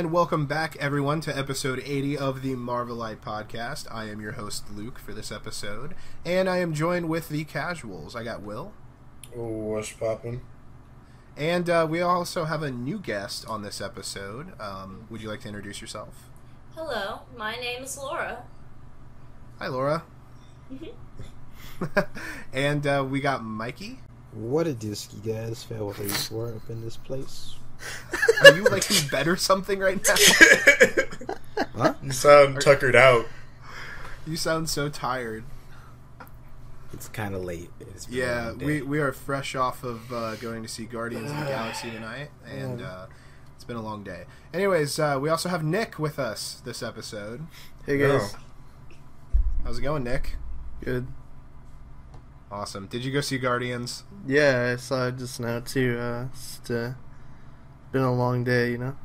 And welcome back, everyone, to episode 80 of the Marvelite podcast. I am your host, Luke, for this episode, and I am joined with the casuals. I got Will. Oh, what's poppin'? And we also have a new guest on this episode. Would you like to introduce yourself? Hello, my name is Laura. Hi, Laura. And we got Mikey. What a disky, guys. Fair for up in this place. Are you like in bed or something right now? Huh? You sound tuckered out. You sound so tired. It's kind of late. It's been a Yeah, long day. we are fresh off of going to see Guardians of the Galaxy tonight, and it's been a long day. Anyways, we also have Nick with us this episode. Hey guys. How's it going, Nick? Good. Awesome. Did you go see Guardians? Yeah, I saw it just now too. It's been a long day, you know?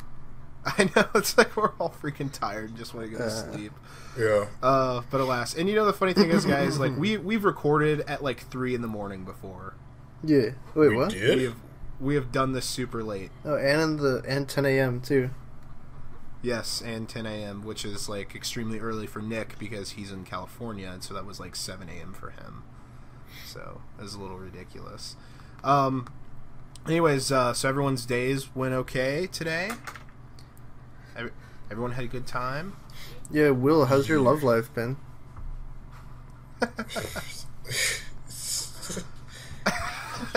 I know, it's like we're all freaking tired and just want to go to sleep. Yeah. But alas. And you know the funny thing is, guys, like we've recorded at like 3 a.m. before. Yeah. Wait, We what? did? We have done this super late. Oh, and 10 a.m. too. Yes, and 10 a.m., which is like extremely early for Nick because he's in California, and so that was like 7 a.m. for him. So it was a little ridiculous. Anyways, so everyone's days went okay today. Everyone had a good time. Yeah, Will, how's your love life been?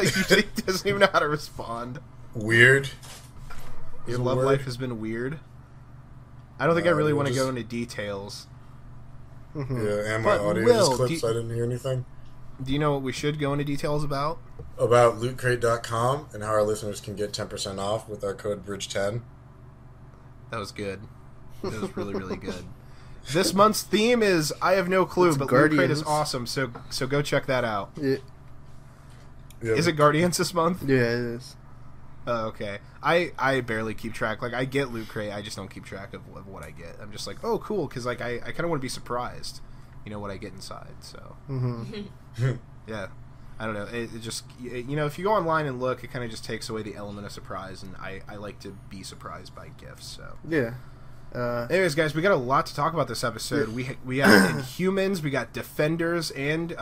He doesn't even know how to respond. Weird. Your a love word. life has been weird. I don't think I really want to just- go into details. Yeah, and my But audio Will, just clips. I didn't hear anything. Do you know what we should go into details about? About lootcrate.com and how our listeners can get 10% off with our code BRIDGE10. That was good. That was really, really good. This month's theme is I have no clue, It's but Loot Crate is Guardians. awesome, so go check that out. Yeah, Yeah, Is it Guardians this month? yeah, it is. Oh, okay. I barely keep track. Like, I get Loot Crate, I just don't keep track of what I get. I'm just like, oh, cool, because like, I kind of want to be surprised, you know, what I get inside, so. Yeah. I don't know. It just, you know, if you go online and look, it kind of just takes away the element of surprise, and I like to be surprised by gifts, so. Yeah. Anyways, guys, we got a lot to talk about this episode. We have Inhumans, we got Defenders, and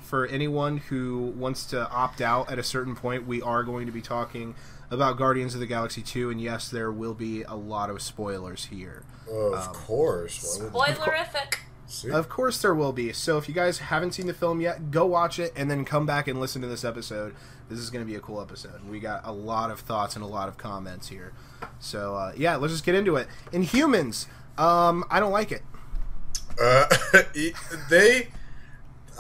for anyone who wants to opt out at a certain point, we are going to be talking about Guardians of the Galaxy 2, and yes, there will be a lot of spoilers here. Of course. Why would- Spoilerific. See? Of course there will be. So if you guys haven't seen the film yet, go watch it, and then come back and listen to this episode. This is going to be a cool episode. We got a lot of thoughts and a lot of comments here. So, yeah, let's just get into it. Inhumans, I don't like it.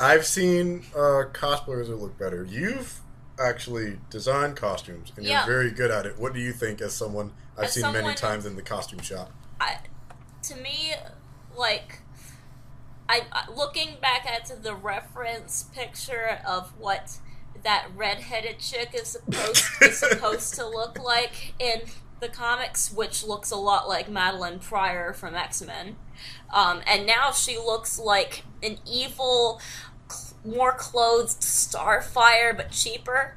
I've seen cosplayers that look better. You've actually designed costumes, and Yeah. you're very good at it. What do you think as someone I've As seen many someone- times in the costume shop? To me, like, looking back at the reference picture of what that redheaded chick is supposed to look like in the comics, which looks a lot like Madeline Pryor from X-Men, and now she looks like an evil, more clothed Starfire but cheaper.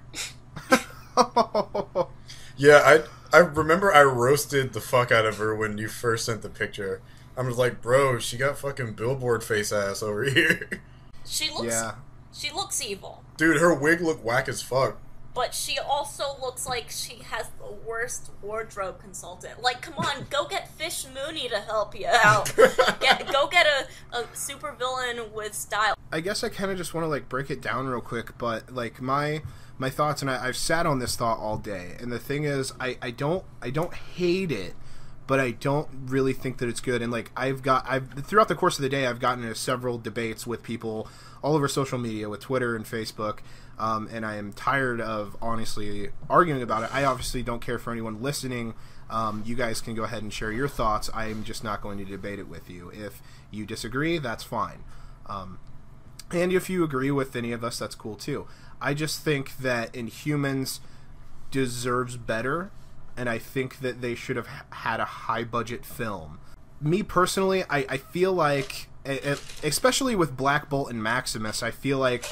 Yeah, I remember I roasted the fuck out of her when you first sent the picture. I was like, bro, she got fucking billboard face ass over here. She looks evil. Dude, her wig looked whack as fuck. But she also looks like she has the worst wardrobe consultant. Like, come on, go get Fish Mooney to help you out. Go get a supervillain with style. I guess I kind of just want to, like, break it down real quick, but, like, my thoughts, and I've sat on this thought all day, and the thing is, I don't hate it, but I don't really think that it's good. And like I've throughout the course of the day, I've gotten into several debates with people all over social media, with Twitter and Facebook, and I am tired of honestly arguing about it. I obviously don't care for anyone listening. You guys can go ahead and share your thoughts. I am just not going to debate it with you. If you disagree, that's fine. And if you agree with any of us, that's cool too. I just think that Inhumans deserves better, and I think that they should have had a high-budget film. Me personally, I feel like, especially with Black Bolt and Maximus, I feel like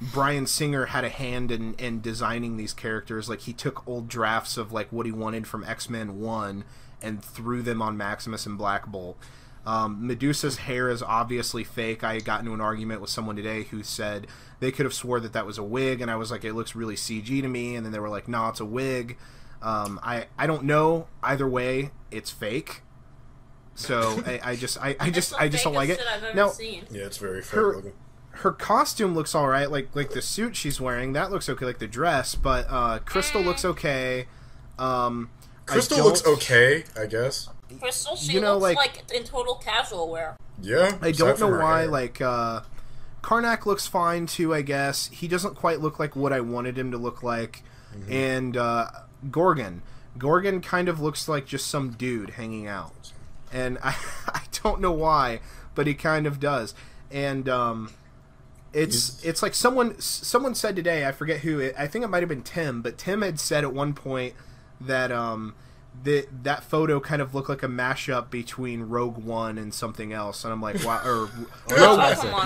Bryan Singer had a hand in designing these characters. Like, he took old drafts of like what he wanted from X-Men 1 and threw them on Maximus and Black Bolt. Medusa's hair is obviously fake. I got into an argument with someone today who said they could have swore that was a wig, and I was like, it looks really CG to me, and then they were like, no, it's a wig. I don't know. Either way, it's fake. So I just don't like it. Now, yeah, it's very fake looking. Her costume looks all right, like the suit she's wearing, that looks okay, like the dress, but Crystal looks okay. Crystal looks okay, I guess. Crystal, she looks like in total casual wear. Yeah, I don't know why. Like Karnak looks fine too, I guess. He doesn't quite look like what I wanted him to look like. And Gorgon kind of looks like just some dude hanging out, and I don't know why, but he kind of does. And it's like someone said today, I forget who, I think it might have been Tim, but Tim had said at one point that that photo kind of looked like a mashup between Rogue One and something else, and I'm like, wow, or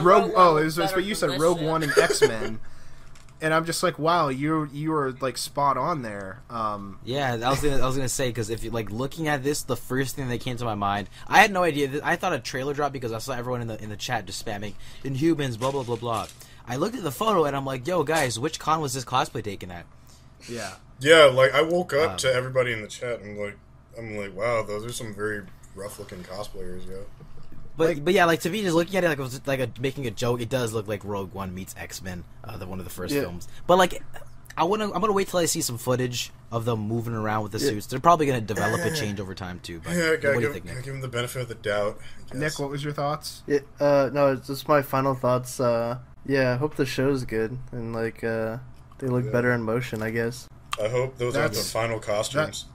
Rogue oh, it was what you said, Rogue One and X-Men. And I'm just like, wow, you were like spot on there. Yeah, I was gonna say, because if you like looking at this, the first thing that came to my mind, I had no idea. I thought a trailer dropped because I saw everyone in the chat just spamming Inhumans, blah blah blah blah. I looked at the photo and I'm like, yo guys, which con was this cosplay taken at? Yeah, like I woke up to everybody in the chat and I'm like, wow, those are some very rough looking cosplayers, yo. But yeah, like to me, just looking at it like it was like making a joke, it does look like Rogue One meets X-Men, one of the first films. But like, I'm gonna wait till I see some footage of them moving around with the suits. They're probably gonna develop a change over time too. But yeah, what do you think, Nick? Gotta give them the benefit of the doubt. Nick, what was your thoughts? No, it's just my final thoughts. Yeah, I hope the show's good and like they look better in motion, I guess. I hope those are the final costumes.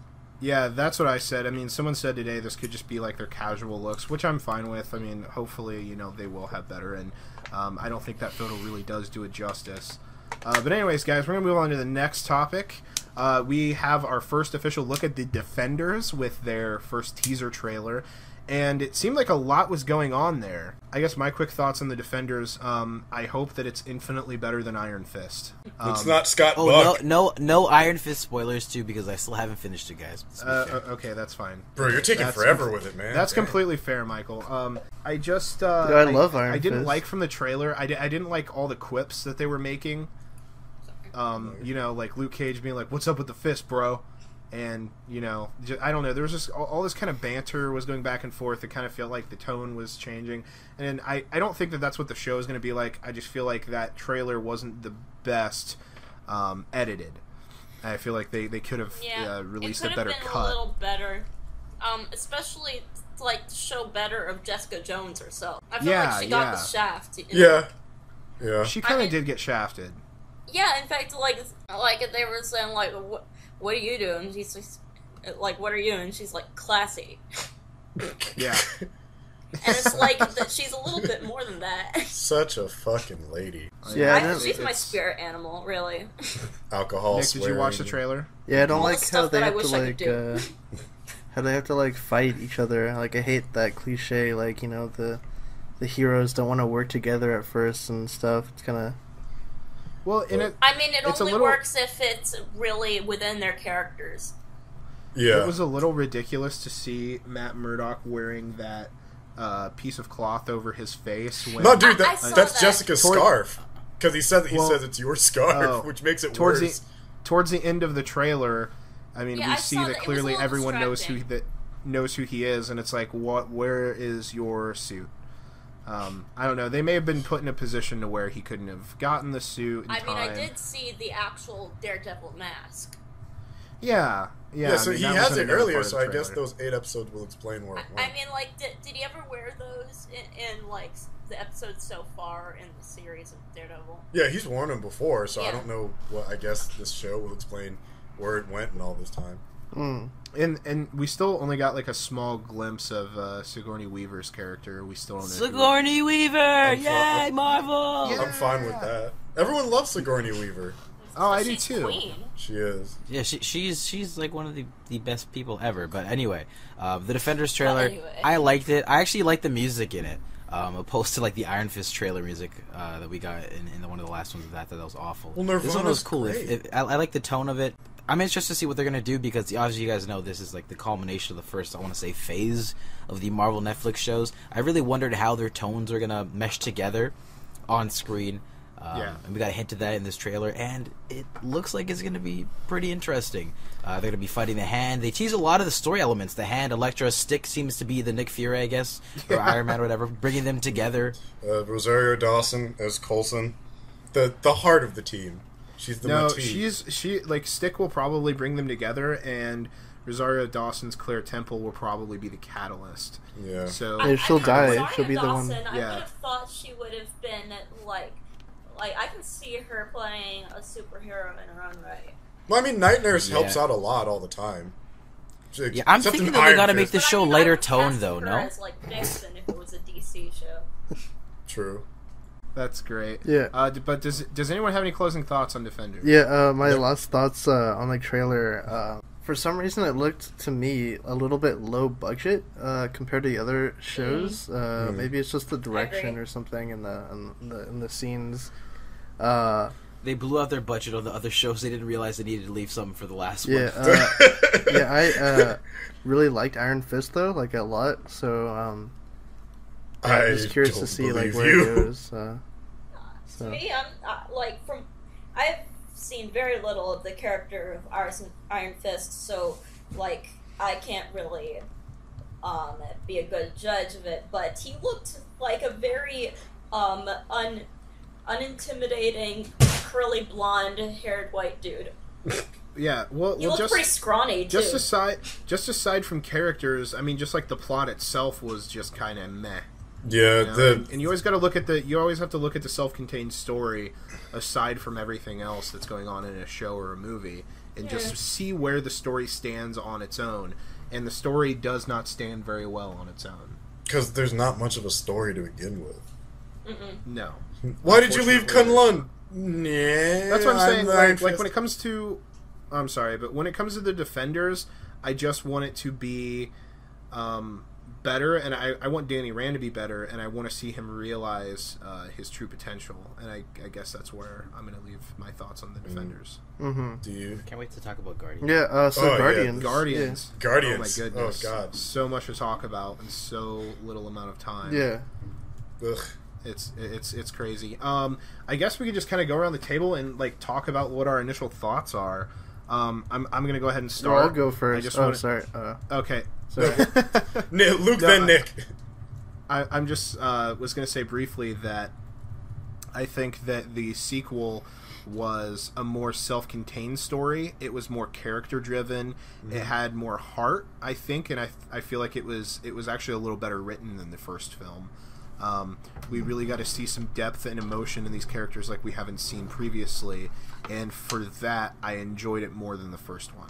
Yeah, that's what I said. I mean, someone said today this could just be like their casual looks, which I'm fine with. I mean, hopefully, they will have better, and I don't think that photo really does do it justice. But anyways, guys, we're going to move on to the next topic. We have our first official look at the Defenders with their first teaser trailer, and it seemed like a lot was going on there. I guess my quick thoughts on the Defenders, I hope that it's infinitely better than Iron Fist. It's not Scott Buck. No Iron Fist spoilers too, because I still haven't finished it, guys. Okay, that's fine. Bro, you're taking forever with it, man. That's completely fair, Michael. I just... I love Iron Fist. I didn't like from the trailer, I didn't like all the quips that they were making. Like Luke Cage being like, what's up with the fist, bro? And, I don't know, there was just all this kind of banter was going back and forth. It kind of felt like the tone was changing. And I don't think that that's what the show is going to be like. I just feel like that trailer wasn't the best edited. I feel like they could have released a better cut. It could have been a little better, especially like to show better of Jessica Jones herself. I feel like she got the shaft. Yeah. She kind of did get shafted. Yeah, in fact, like they were saying, like, what are you doing? And she's like, what are you? And she's like, classy. Yeah. And it's like that she's a little bit more than that. Such a fucking lady. Yeah, she's my spirit animal, really. Alcohol. Nick, did you watch the trailer? Yeah, I don't like how they have to like how they have to like fight each other. Like I hate that cliche. Like the heroes don't want to work together at first and stuff. It's kind of. Well, it only works if it's really within their characters. Yeah. It was a little ridiculous to see Matt Murdock wearing that piece of cloth over his face. No, dude, that's Jessica's scarf. Because he says it's your scarf, which makes it worse. Towards the end of the trailer, I mean, we see that clearly everyone knows who he is, and it's like, where is your suit? I don't know. They may have been put in a position to where he couldn't have gotten the suit in time. I did see the actual Daredevil mask. Yeah. So he has it earlier, so I guess those 8 episodes will explain where it went. I mean, like, did he ever wear those in like, the episodes so far in the series of Daredevil? Yeah, he's worn them before, so I don't know what, I guess this show will explain where it went in all this time. And we still only got like a small glimpse of Sigourney Weaver's character. We still don't know. Sigourney Weaver! Yay, Marvel! Yeah. I'm fine with that. Everyone loves Sigourney Weaver. Oh, I do too. Queen. She is. Yeah, she's like one of the best people ever. But anyway, the Defenders trailer, I liked it. I actually liked the music in it. Opposed to like the Iron Fist trailer music that we got in one of the last ones of that was awful. Well, Nirvana's this one was cool. Great. I like the tone of it. I'm interested to see what they're gonna do because obviously you guys know this is like the culmination of the first, I want to say, phase of the Marvel Netflix shows. I really wondered how their tones are gonna mesh together on screen. And we got a hint of that in this trailer, and it looks like it's going to be pretty interesting. They're going to be fighting the Hand. They tease a lot of the story elements. The Hand, Elektra, Stick seems to be the Nick Fury, I guess, or Iron Man or whatever, bringing them together. Rosario Dawson as Coulson, the heart of the team. She's the motif. Stick will probably bring them together, and Rosario Dawson's Claire Temple will probably be the catalyst. Yeah. So if she'll die, Rosario she'll be Dawson, the one. I would have thought she would have been like I can see her playing a superhero in her own right. Well, I mean, Night Nurse helps out a lot all the time. Yeah, I'm thinking that they got to make the show lighter tone, though. No. As like Vixen, if it was a DC show. True. That's great. Yeah. But does anyone have any closing thoughts on Defenders? Yeah. My last thoughts on the trailer. For some reason, it looked to me a little bit low budget compared to the other shows. Maybe it's just the direction or something in the scenes. They blew out their budget on the other shows. They didn't realize they needed to leave something for the last one. I really liked Iron Fist though, like a lot. So I'm just curious to see like where it goes. To me, I've seen very little of the character of Iron Fist, so like I can't really be a good judge of it. But he looked like a very unintimidating, curly blonde haired white dude. Yeah, well, he looked pretty scrawny too. Just aside from characters, I mean, just like the plot itself was just kind of meh. Yeah, and you always got to look at you always have to look at the self-contained story aside from everything else that's going on in a show or a movie, and just see where the story stands on its own. And the story does not stand very well on its own because there's not much of a story to begin with. No. Why did you leave Kunlun? Yeah, that's what I'm saying. Like when it comes to, I'm sorry, but when it comes to the Defenders, I just want it to be better, and I want Danny Rand to be better, and I want to see him realize his true potential. And I guess that's where I'm going to leave my thoughts on the Defenders. Do you? Can't wait to talk about Guardians. Yeah. Guardians. Guardians. Guardians. Oh my goodness. Oh god. So much to talk about in so little amount of time. Yeah. Ugh. It's crazy. I guess we could just kind of go around the table and like talk about what our initial thoughts are. I'm gonna go ahead and start. Well, I'll go first. Sorry. Okay. Sorry. Luke, then Nick. I'm just was gonna say briefly that I think that the sequel was a more self-contained story. It was more character-driven. It had more heart, I think, and I feel like it was actually a little better written than the first film. We really got to see some depth and emotion in these characters like we haven't seen previously, and for that, I enjoyed it more than the first one.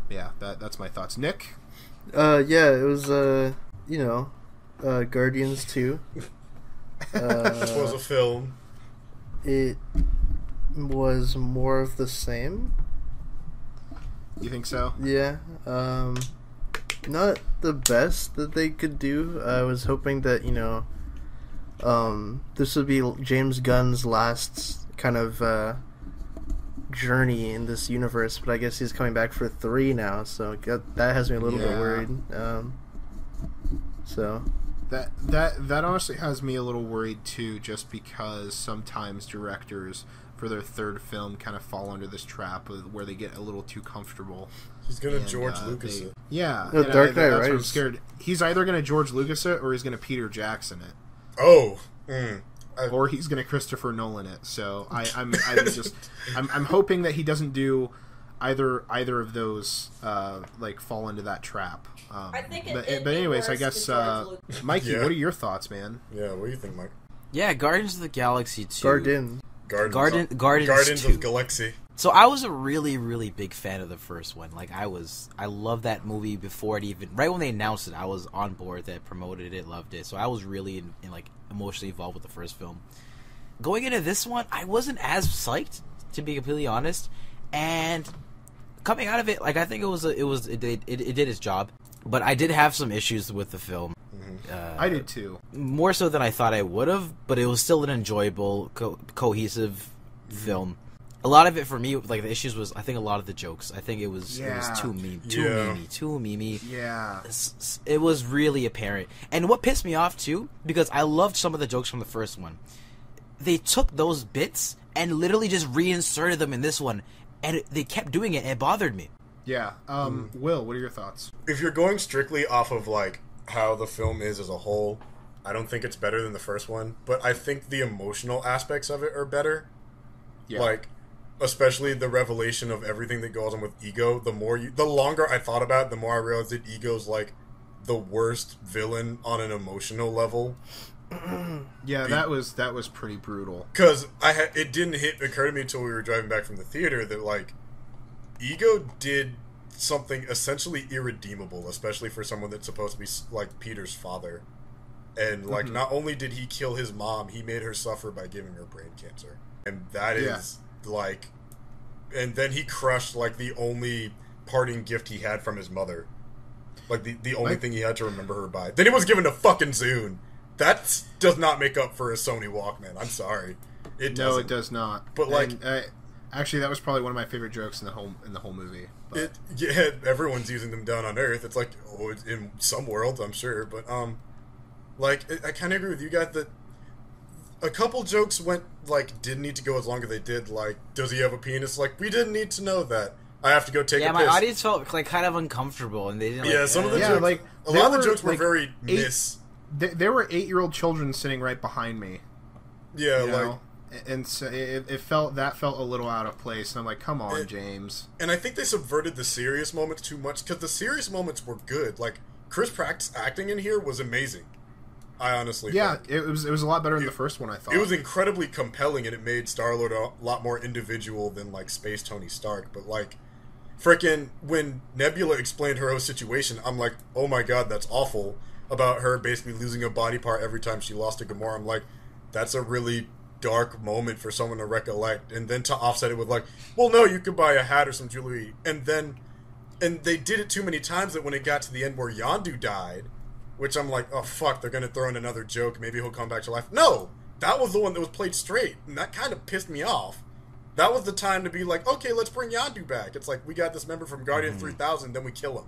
Yeah, that's my thoughts. Nick? Yeah, it was, Guardians 2. Which was a film. It was more of the same. You think so? Yeah. Not the best that they could do. I was hoping that, this would be James Gunn's last kind of journey in this universe, but I guess he's coming back for 3 now, so that has me a little bit worried. That honestly has me a little worried too, just because sometimes directors for their third film kind of fall under this trap where they get a little too comfortable. He's gonna George Lucas it. Yeah, no, Dark Knight, that's right? what I'm scared. He's either gonna George Lucas it or he's gonna Peter Jackson it. Oh. Or he's gonna Christopher Nolan it. So I'm hoping that he doesn't do either of those fall into that trap. I think but anyways, I guess Mikey, what are your thoughts, man? Yeah, what do you think, Mike? Yeah, Guardians of the Galaxy 2. Guardians Guardians 2. Of Galaxy. So I was a really, really big fan of the first one. Like I loved that movie before it even. Right when they announced it, I was on board. That promoted it, loved it. So I was really in emotionally involved with the first film. Going into this one, I wasn't as psyched, to be completely honest. And coming out of it, I think it did its job. But I did have some issues with the film. I did too. More so than I thought I would have, but it was still an enjoyable, cohesive film. a lot of it for me, like the issues was, I think a lot of the jokes. I think it was too meme, too memey. Yeah, it was really apparent. And what pissed me off too, because I loved some of the jokes from the first one, they took those bits and literally just reinserted them in this one, and they kept doing it, and it bothered me. Yeah. Will, what are your thoughts? If you're going strictly off of like how the film is as a whole, I don't think it's better than the first one, but I think the emotional aspects of it are better. Yeah. Like, especially the revelation of everything that goes on with Ego. The longer I thought about it, the more I realized that Ego's like the worst villain on an emotional level. Yeah, that was pretty brutal. Because it didn't occur to me until we were driving back from the theater that like Ego did something essentially irredeemable, especially for someone that's supposed to be like Peter's father. And like, not only did he kill his mom, he made her suffer by giving her brain cancer. And that is like, and then he crushed like the only parting gift he had from his mother, like the only thing he had to remember her by. Then he was given a fucking Zune. That does not make up for a Sony Walkman. I'm sorry, it doesn't. No, it does not. But like, actually, that was probably one of my favorite jokes in the whole movie. But. Everyone's using them down on Earth. It's like, it's in some worlds, I'm sure, but like, I kind of agree with you guys that a couple jokes didn't need to go as long as they did. Like, does he have a penis? Like, we didn't need to know that. I have to go take a piss. Yeah, my audience felt like kind of uncomfortable, and they didn't. Yeah, some of the jokes, like a lot of the jokes were very There were 8-year-old children sitting right behind me. Yeah, you know? And so it felt a little out of place. And I'm like, come on, James. And I think they subverted the serious moments too much, because the serious moments were good. Like, Chris Pratt's acting in here was amazing. I honestly think. It was a lot better than the first one, I thought. It was incredibly compelling, and it made Star-Lord a lot more individual than, like, Space Tony Stark. But, like, frickin' when Nebula explained her own situation, I'm like, oh my god, that's awful. About her basically losing a body part every time she lost to Gamora. I'm like, that's a really dark moment for someone to recollect. And then to offset it with like, well, no, you could buy a hat or some jewelry. And they did it too many times that when it got to the end where Yondu died, which I'm like, oh fuck, they're gonna throw in another joke, maybe he'll come back to life. No! That was the one that was played straight, and that kind of pissed me off. That was the time to be like, okay, let's bring Yondu back. It's like, we got this member from Guardian 3000, then we kill him.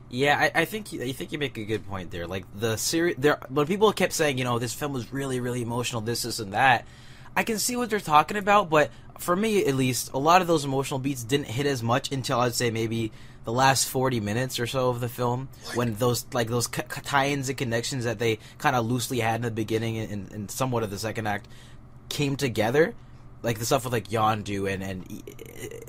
Yeah, I think you make a good point there. Like, the series, when people kept saying, this film was really, really emotional, this, and that, I can see what they're talking about, but for me, at least, a lot of those emotional beats didn't hit as much until, I'd say, maybe the last 40 minutes or so of the film, when those tie-ins and connections that they kind of loosely had in the beginning and somewhat of the second act came together. Like, the stuff with, like, Yondu and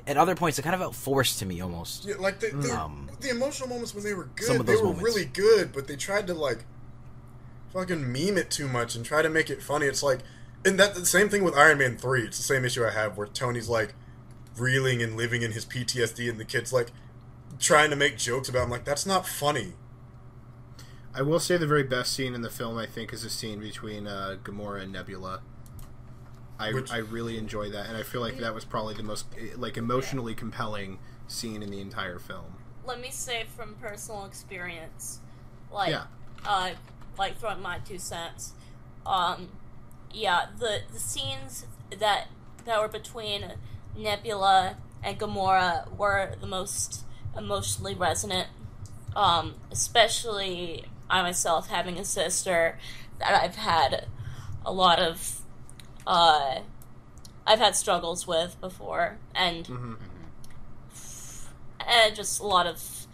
at other points, it kind of felt forced to me, almost. Yeah, like, the emotional moments when they were good, some of those moments. Really good, but they tried to, like, fucking meme it too much and try to make it funny. It's like, and that the same thing with Iron Man 3. It's the same issue I have, where Tony's, like, reeling and living in his PTSD, and the kid's, like, trying to make jokes about him. Like, that's not funny. I will say the very best scene in the film, I think, is the scene between Gamora and Nebula. I really enjoy that, and I feel like that was probably the most emotionally compelling scene in the entire film. Let me say from personal experience, throwing my 2 cents. The scenes that were between Nebula and Gamora were the most emotionally resonant. Especially I myself, having a sister that I've had a lot of I've had struggles with before, and and just a lot of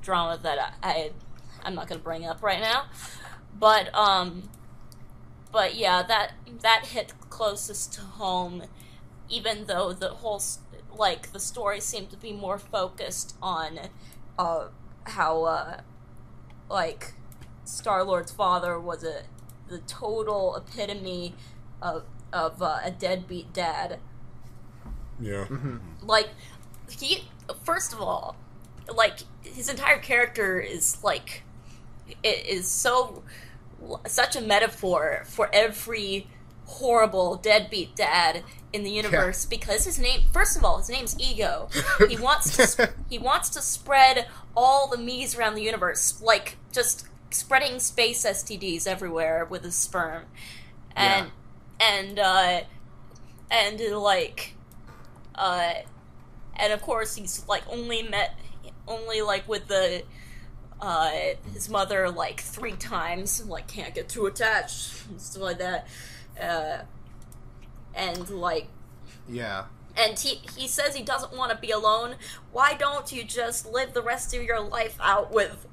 drama that I'm not going to bring up right now, but yeah, that hit closest to home, even though the whole the story seemed to be more focused on how Star-Lord's father was the total epitome of a deadbeat dad. Yeah. Like, first of all, like, his entire character is such a metaphor for every horrible deadbeat dad in the universe, because his name's Ego. He wants to spread all the me's around the universe, like just spreading space STDs everywhere with his sperm, and And of course he's like only like with the his mother like 3 times, like can't get too attached and stuff like that, and like Yeah. and he says he doesn't want to be alone. Why don't you just live the rest of your life out with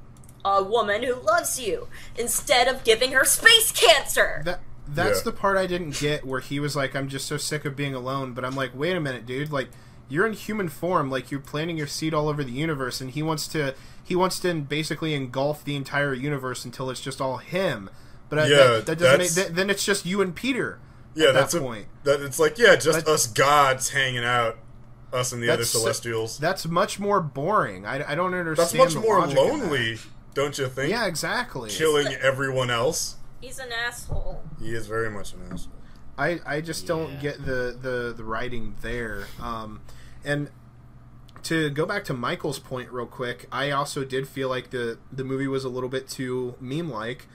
a woman who loves you instead of giving her space cancer? That's the part I didn't get, where he was like, I'm just so sick of being alone. But I'm like, wait a minute, dude. Like, you're in human form. Like, you're planting your seed all over the universe, and he wants to basically engulf the entire universe until it's just all him. But that doesn't then it's just you and Peter. Yeah, that's the point. It's like, just us gods hanging out, us and the other Celestials. That's much more boring. I don't understand. That's much more lonely, don't you think? Yeah, exactly. Killing everyone else. He's an asshole. He is very much an asshole. I just don't get the writing there. And to go back to Michael's point real quick, I also did feel like the movie was a little bit too meme-like.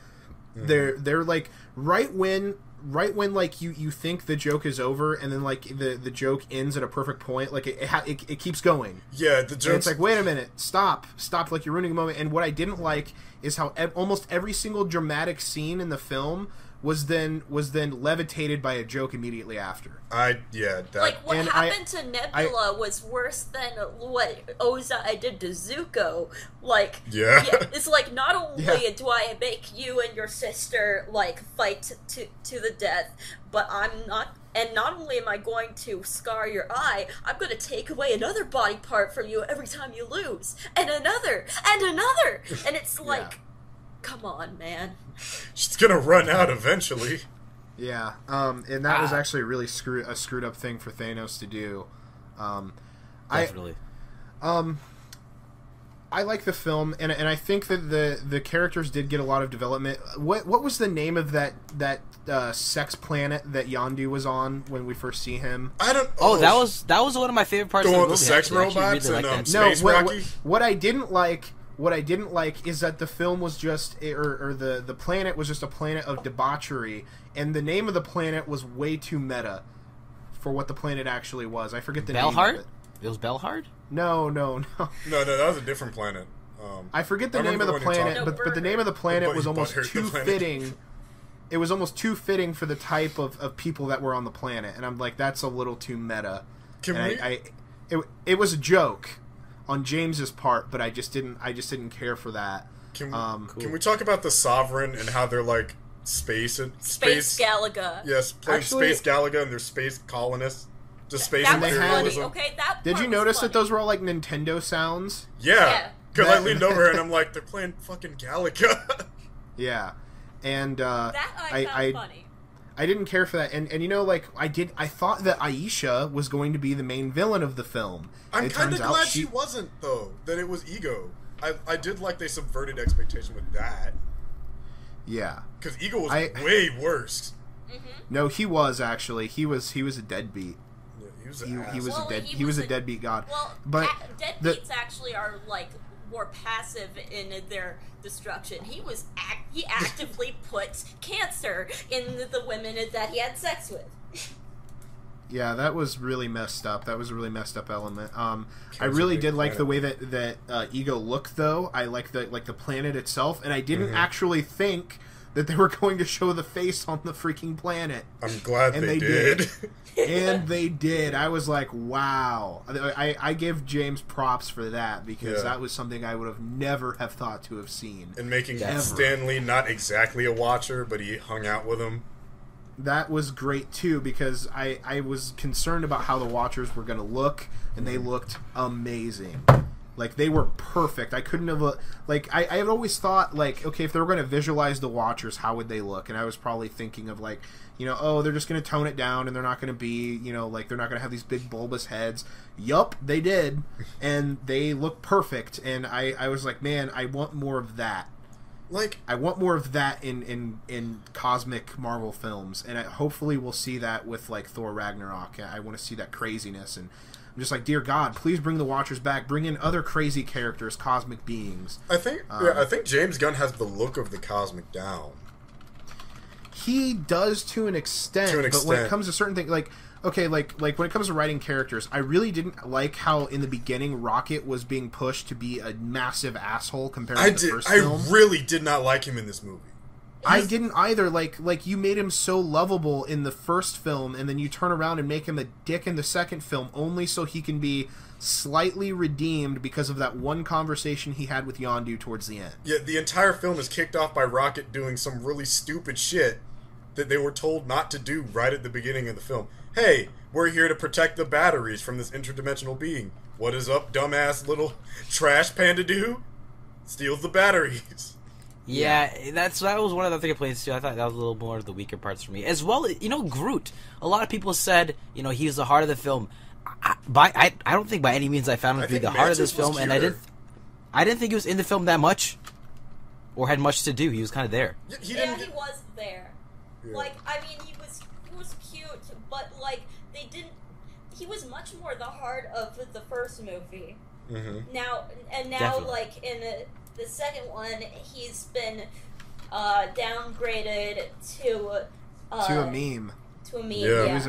Mm-hmm. They're like right when like you think the joke is over, and then like the joke ends at a perfect point, like it keeps going. Yeah, the joke. It's like, wait a minute, stop, like you're ruining a moment. And what I didn't like is how almost every single dramatic scene in the film was then levitated by a joke immediately after. Like what happened to Nebula was worse than what Ozai did to Zuko. Like, it's like, not only do I make you and your sister like fight to the death, but not only am I going to scar your eye, I'm going to take away another body part from you every time you lose, and another, and it's like, come on, man. She's gonna run out eventually. Yeah, and that was actually a really screwed up thing for Thanos to do. Definitely. I like the film, and I think that the characters did get a lot of development. What was the name of that sex planet that Yondu was on when we first see him? I don't. Oh, that was one of my favorite parts of the movie. The space robots really and Space Rocky. What I didn't like is that the film was just, or the planet was just a planet of debauchery, and the name of the planet was way too meta for what the planet actually was. I forget the name of it. It was Belhard? No, that was a different planet. I forget the name of the planet, but the name of the planet was almost too fitting. It was almost too fitting for the type of people that were on the planet, and I'm like, that's a little too meta. It was a joke on James's part, but I just didn't care for that. Can we talk about the Sovereign and how they're like space Galaga? Yes, Space Galaga and their space colonists. Just space that was imperialism. funny. Okay, that Did you notice that those were all like Nintendo sounds? Yeah, because I leaned over and I'm like, they're playing fucking Galaga. Yeah, and that I found funny. I didn't care for that, and you know, like I thought that Aisha was going to be the main villain of the film. I'm kind of glad she wasn't, though. That it was Ego. I did like they subverted expectation with that. Yeah, because Ego was way worse. Mm-hmm. No, he was actually. He was a deadbeat. Yeah, he was a deadbeat god. Well, but deadbeats actually are like more passive in their destruction. He actively put cancer in the women that he had sex with. Yeah, that was really messed up. That was a really messed up element. I really did like the way that Ego looked, though. I liked the planet itself, and I didn't actually think that they were going to show the face on the freaking planet. I'm glad they did. And they did. I was like, wow. I give James props for that, because that was something I would have never have thought to have seen. And making Stan Lee not exactly a watcher, but he hung out with him. That was great, too, because I was concerned about how the Watchers were going to look, and they looked amazing. Like, they were perfect. I couldn't have... Like, I had always thought, like, okay, if they were going to visualize the Watchers, how would they look? And I was probably thinking of, like, you know, oh, they're just going to tone it down, and they're not going to be, you know, like, they're not going to have these big bulbous heads. Yup, they did. And they look perfect. And I was like, man, I want more of that. Like, I want more of that in cosmic Marvel films. And hopefully we'll see that with, like, Thor Ragnarok. I want to see that craziness. And I'm just like, dear God, please bring the Watchers back. Bring in other crazy characters, cosmic beings. I think James Gunn has the look of the cosmic down. He does to an extent, but when it comes to certain things, like okay, like when it comes to writing characters, I really didn't like how in the beginning Rocket was being pushed to be a massive asshole compared to the first film. I really did not like him in this movie. I didn't either. Like you made him so lovable in the first film, and then you turn around and make him a dick in the second film, only so he can be slightly redeemed because of that one conversation he had with Yondu towards the end. Yeah, the entire film is kicked off by Rocket doing some really stupid shit that they were told not to do right at the beginning of the film. Hey, we're here to protect the batteries from this interdimensional being. What is up, dumbass little trash panda do? Steals the batteries. Yeah, that was one of the complaints too. I thought that was a little more of the weaker parts for me. As well, Groot. A lot of people said, he was the heart of the film. I don't think by any means I found him to be the heart of this film, and I didn't think he was in the film that much, or had much to do. He was kind of there. He was there. Yeah. Like, I mean, he was cute, but like he was much more the heart of the first movie. Mm-hmm. Now, Definitely. like in the second one, he's been downgraded to a meme. To a meme, yeah.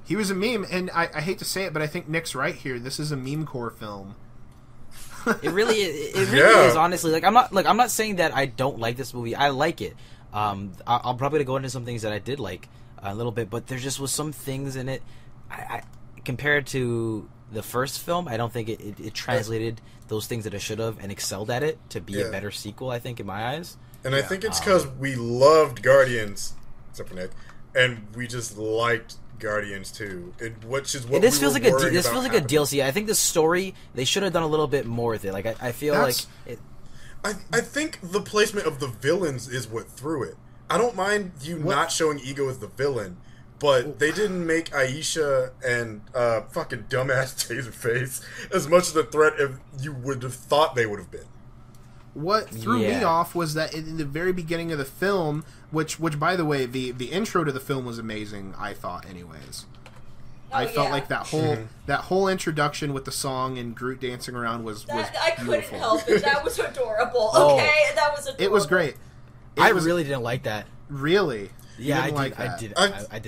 He was a meme, and I hate to say it, but I think Nick's right here. This is a meme core film. It really is, honestly. Like, I'm not saying that I don't like this movie. I like it. I'll probably go into some things that I did like a little bit, but there just was some things in it. I compared to the first film, I don't think it translated those things that it should have and excelled at it to be a better sequel, I think, in my eyes. And I think it's because we loved Guardians, except for Nick, and we just liked Guardians too. This feels like a DLC. I think the story, they should have done a little bit more with it. Like I feel I think the placement of the villains is what threw it. I don't mind you not showing Ego as the villain, but they didn't make Aisha and fucking dumbass Taserface as much of a threat as you would have thought they would have been. What threw me off was that in the very beginning of the film, which by the way, the intro to the film was amazing, I thought anyways. I felt like that whole introduction with the song and Groot dancing around was I couldn't beautiful. help it. That was adorable. Oh. Okay, that was adorable. It was great. I really didn't like that. Really? Yeah, I did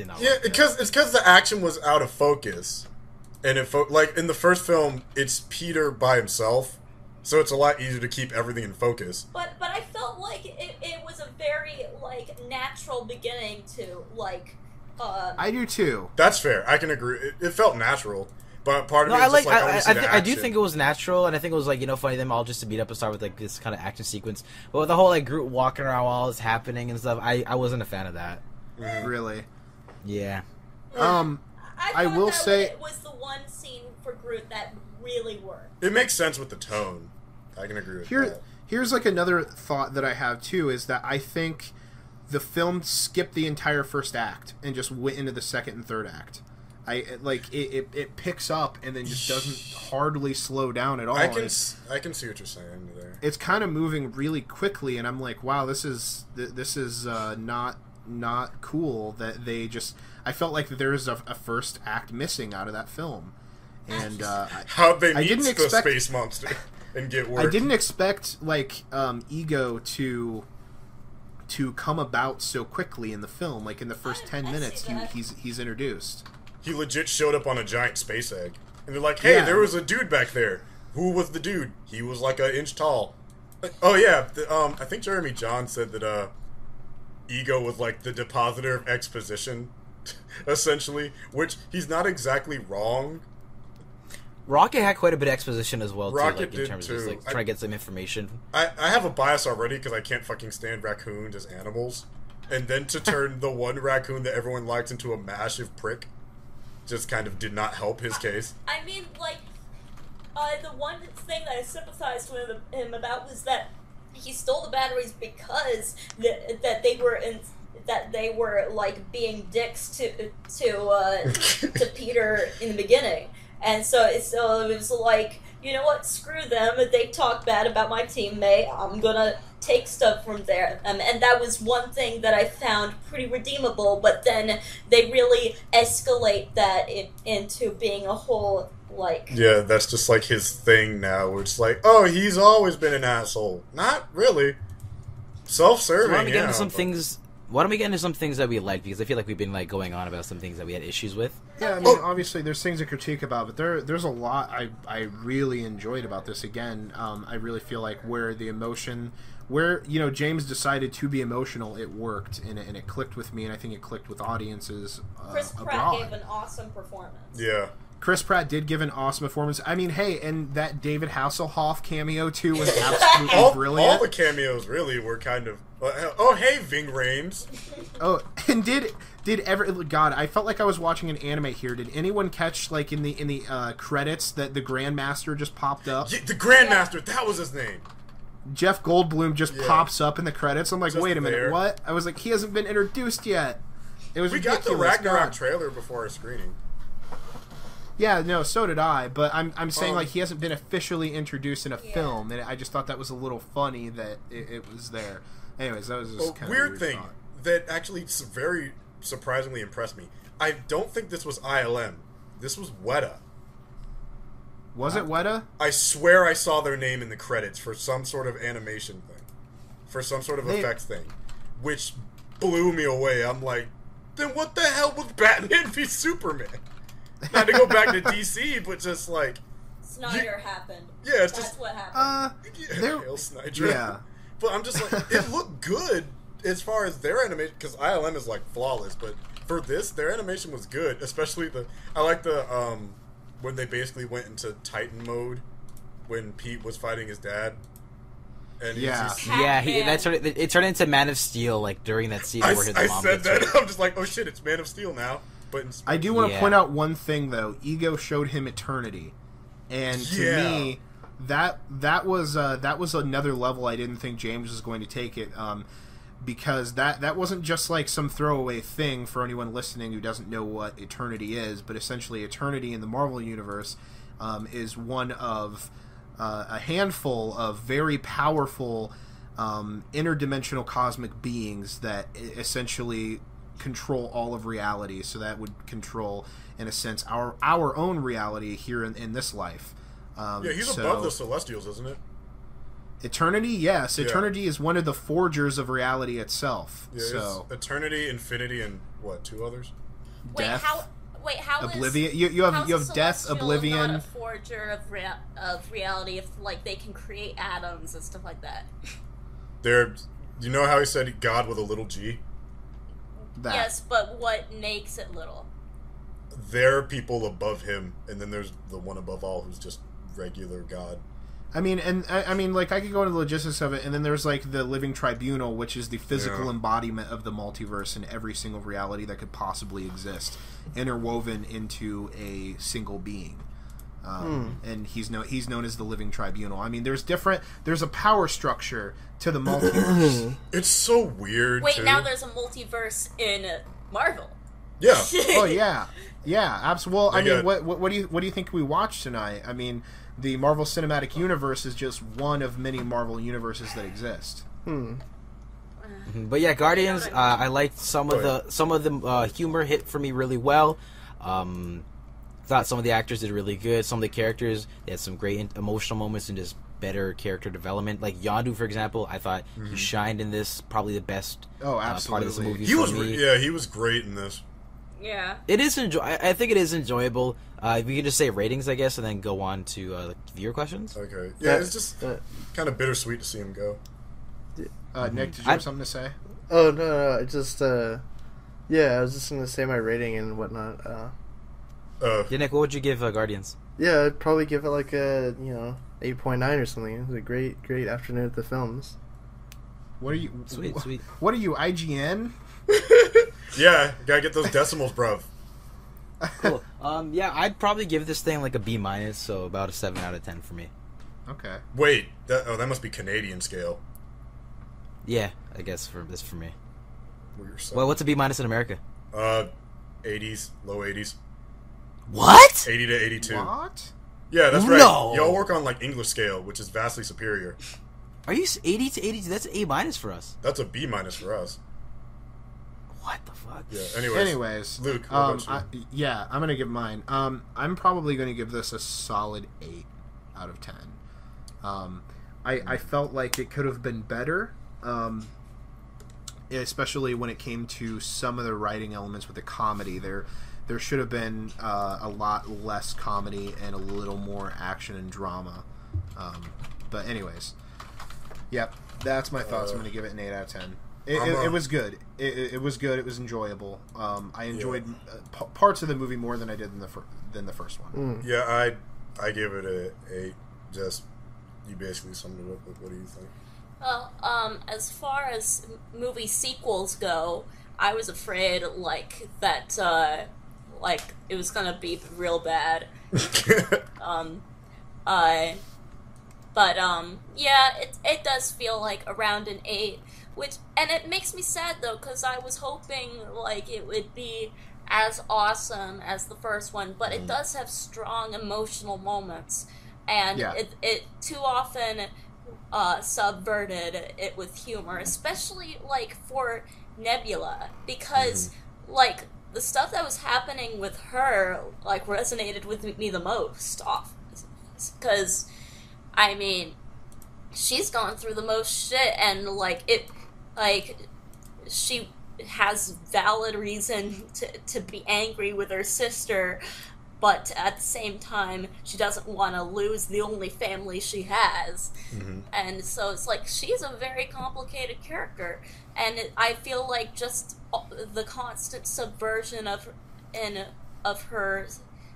not. Yeah, Like because the action was out of focus, and like in the first film, it's Peter by himself, so it's a lot easier to keep everything in focus. But I felt like it was a very natural beginning to I do too. That's fair. I can agree. It felt natural, but part of No, it is I do think it was natural, and I think it was funny them all just to beat up and start with this kind of action sequence. But with the whole Groot walking around while it's happening and stuff, I wasn't a fan of that. Mm-hmm. Really? Yeah. I will say it was the one scene for Groot that really worked. It makes sense with the tone. I can agree with that. Here's another thought that I have too, is that I think the film skipped the entire first act and just went into the second and third act. It picks up and then just doesn't hardly slow down at all. I can see what you're saying there. It's kind of moving really quickly, and I'm like, wow, this is not cool that they just. I felt like there was a first act missing out of that film, and how they meet the space monster and get work. I didn't expect Ego to come about so quickly in the film. Like in the first 10 minutes, he's introduced. He legit showed up on a giant space egg, and they're like, "Hey, there was a dude back there. Who was the dude? He was like an inch tall." Oh yeah, I think Jeremy John said that Ego was like the depositor of exposition, essentially, which he's not exactly wrong. Rocket had quite a bit of exposition as well, Rocket too, in terms of trying to get some information. I have a bias already because I can't fucking stand raccoons as animals, and then to turn the one raccoon that everyone likes into a massive prick just kind of did not help his case. I mean, the one thing that I sympathized with him about was that he stole the batteries because that they were being dicks to Peter in the beginning. And so it was like, you know what, screw them. They talk bad about my teammate. I'm gonna take stuff from there. And that was one thing that I found pretty redeemable, but then they really escalate that into being a whole, Yeah, that's just his thing now, where it's oh, he's always been an asshole. Not really. Self-serving, So I want to get into some things why don't we get into some things that we like, because I feel like we've been like going on about some things that we had issues with. Yeah, I mean, obviously there's things to critique about, but there's a lot I really enjoyed about this. Again, I really feel like where James decided to be emotional, it worked, and it clicked with me, and I think it clicked with audiences Chris Pratt abroad. gave an awesome performance. Yeah. Chris Pratt did give an awesome performance. I mean, hey, and that David Hasselhoff cameo too was absolutely brilliant. All the cameos really were kind of. Oh, hey, Ving Rhames. Oh, and did God? I felt like I was watching an anime here. Did anyone catch like in the credits that the Grandmaster just popped up? Yeah, the Grandmaster, that was his name. Jeff Goldblum just pops up in the credits. I'm like, Just wait a minute, there. what? I was like, he hasn't been introduced yet. It was We got the ridiculous. Ragnarok God. trailer before our screening. Yeah, no, so did I. But I'm saying Um, like he hasn't been officially introduced in a film, and I just thought that was a little funny that it was there. Anyways, that was just kind of Weird thing thought. that actually very surprisingly impressed me. I don't think this was ILM. This was Weta. Was it Weta? I swear I saw their name in the credits for some sort of animation thing. For some sort of effects thing. Which blew me away. I'm like, then what the hell was Batman v Superman? Not to go back to DC, but just like... Snyder happened. Yeah, it's That's just... what happened. There- Hail Snyder. Yeah. But I'm just like, it looked good as far as their animation, because ILM is like flawless, but for this, their animation was good, especially I like the, when they basically went into Titan mode, when Pete was fighting his dad. And Yeah. It turned into Man of Steel, like, during that scene where his I mom said gets that, hurt. I'm just like, oh shit, it's Man of Steel now. But I do want to Yeah. point out one thing though. Ego showed him eternity, and to me, that was another level I didn't think James was going to take it, because that wasn't just like some throwaway thing for anyone listening who doesn't know what eternity is. But essentially, eternity in the Marvel universe is one of a handful of very powerful interdimensional cosmic beings that essentially control all of reality. So that would control, in a sense, our own reality here in this life. yeah, he's above the Celestials, isn't it? Eternity, yes. Yeah. Eternity is one of the forgers of reality itself. Yeah, so it's Eternity, Infinity, and what, 2 others? Death, how Oblivion. is, You how's have the Death, Celestial Oblivion. not a forger of reality if like they can create atoms and stuff like that. You know how he said God with a little G? That. Yes, but what makes it little? There are people above him, and then there's the one above all who's just regular God. I mean, and I mean, like, I could go into the logistics of it, and then there's like the Living Tribunal, which is the physical embodiment of the multiverse in every single reality that could possibly exist, interwoven into a single being. And he's known as the Living Tribunal. I mean, there's a power structure to the multiverse. It's so weird. Wait, too. now there's a multiverse in Marvel. Yeah. Oh yeah, absolutely. Well, I They mean, got- what do you think we watched tonight? I mean, the Marvel Cinematic Universe is just one of many Marvel universes that exist. But yeah, Guardians, I liked some of the humor hit for me really well. Thought some of the actors did really good. Some of the characters, they had some great emotional moments and just better character development. Like Yondu, for example, I thought he shined in this. Probably the best Oh, part of this absolutely. movie He for was, me. he was great in this. Yeah. It is I think it is enjoyable. We can just say ratings, I guess, and then go on to viewer questions. Okay. Yeah, it's just kind of bittersweet to see him go. Nick, did you have something to say? Oh no, I just I was just gonna say my rating and whatnot. Yeah, Nick, what would you give Guardians? Yeah, I'd probably give it like a 8.9 or something. It was a great afternoon at the films. What are you? Sweet. What are you, IGN? Yeah, gotta get those decimals, bruv. Cool. Yeah, I'd probably give this thing like a B minus, so about a 7 out of 10 for me. Okay. Wait, that must be Canadian scale. Yeah, I guess for me. We're Well, what's a B minus in America? 80s, low 80s. What? 80 to 82. What? Yeah, that's right. No. Y'all work on like English scale, which is vastly superior. Are you 80 to 82? That's A minus for us. That's a B minus for us. What the fuck? Yeah. Anyways, Luke, what about you? I'm gonna give mine. I'm probably gonna give this a solid 8 out of 10. I felt like it could have been better. especially when it came to some of the writing elements with the comedy. There should have been a lot less comedy and a little more action and drama. But anyways, yep, that's my thoughts. I'm going to give it an 8 out of 10. It was good. It was good. It was enjoyable. I enjoyed parts of the movie more than I did than the first one. Yeah, I give it a 8. Just, you basically summed it up. What do you think? Well, as far as movie sequels go, I was afraid, like, that, like, it was gonna be real bad. Yeah, it does feel like around an 8, and it makes me sad, though, because I was hoping, like, it would be as awesome as the first one, but it does have strong emotional moments, and it too often subverted it with humor, especially, like, for Nebula, because, like, the stuff that was happening with her, like, resonated with me the most, because, I mean, she's gone through the most shit, and, like, she has valid reason to be angry with her sister, but at the same time, she doesn't want to lose the only family she has. And so it's like, she's a very complicated character, and I feel like just the constant subversion of her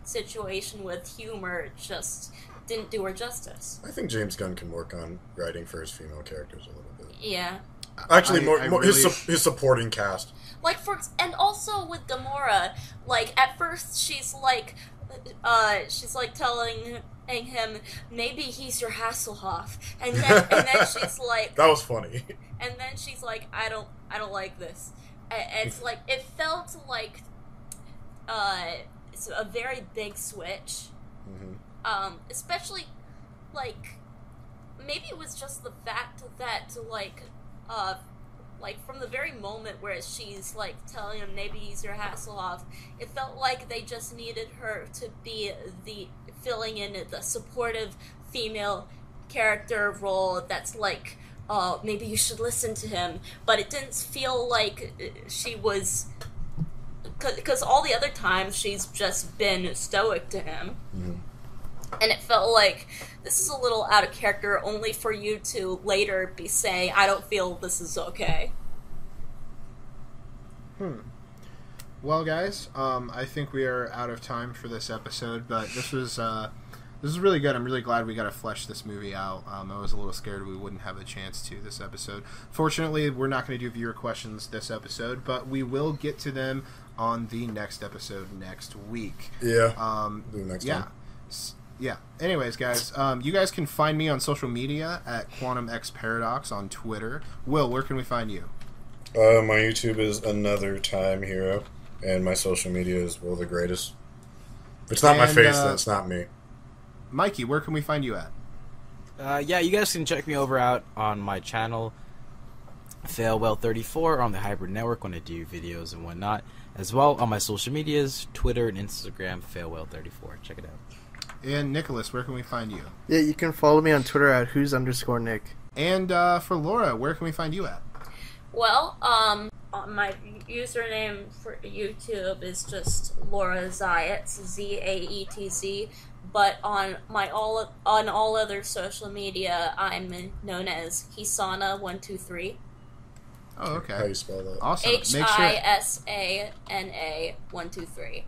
situation with humor just didn't do her justice. I think James Gunn can work on writing for his female characters a little bit. Yeah. Actually, his supporting cast. Like, and also with Gamora, like, at first she's like telling him, maybe he's your Hasselhoff, and then she's like, that was funny. And then she's like, I don't like this. And it's like, it felt like it's a very big switch. Especially, like, maybe it was just the fact that, like, from the very moment where she's, like, telling him maybe he's your Hasselhoff, it felt like they just needed her to be filling in the supportive female character role that's like, oh, maybe you should listen to him, but it didn't feel like she was, because all the other times she's just been stoic to him. And it felt like this is a little out of character, only for you to later be saying, I don't feel this is okay. Well, guys, I think we are out of time for this episode, but this was really good. I'm really glad we got to flesh this movie out. I was a little scared we wouldn't have a chance to this episode. Fortunately, we're not going to do viewer questions this episode, but we will get to them on the next episode next week. Yeah. Do next time. Yeah. Anyways, guys, you guys can find me on social media at QuantumXParadox on Twitter. Will, where can we find you? My YouTube is Another Time Hero, and my social media is Will the Greatest. If it's not my face, then it's not me. Mikey, where can we find you at? Yeah, you guys can check me out on my channel, Failwell34, on the Hybrid Network when I do videos and whatnot. As well on my social medias, Twitter and Instagram, Failwell34. Check it out. And Nicholas, where can we find you? Yeah, you can follow me on Twitter at who's_Nick. And for Laura, where can we find you at? Well, my username for YouTube is just Laura Zayetz, Zaetz. But on all other social media, I'm known as Hisana123. Oh, okay. How do you spell that? Awesome. Hisana123.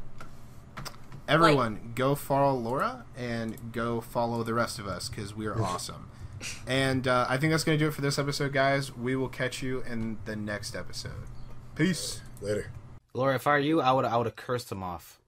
Everyone, go follow Laura and go follow the rest of us because we are awesome. And I think that's going to do it for this episode, guys. We will catch you in the next episode. Peace. Later. Laura, if I were you, I would have cursed him off.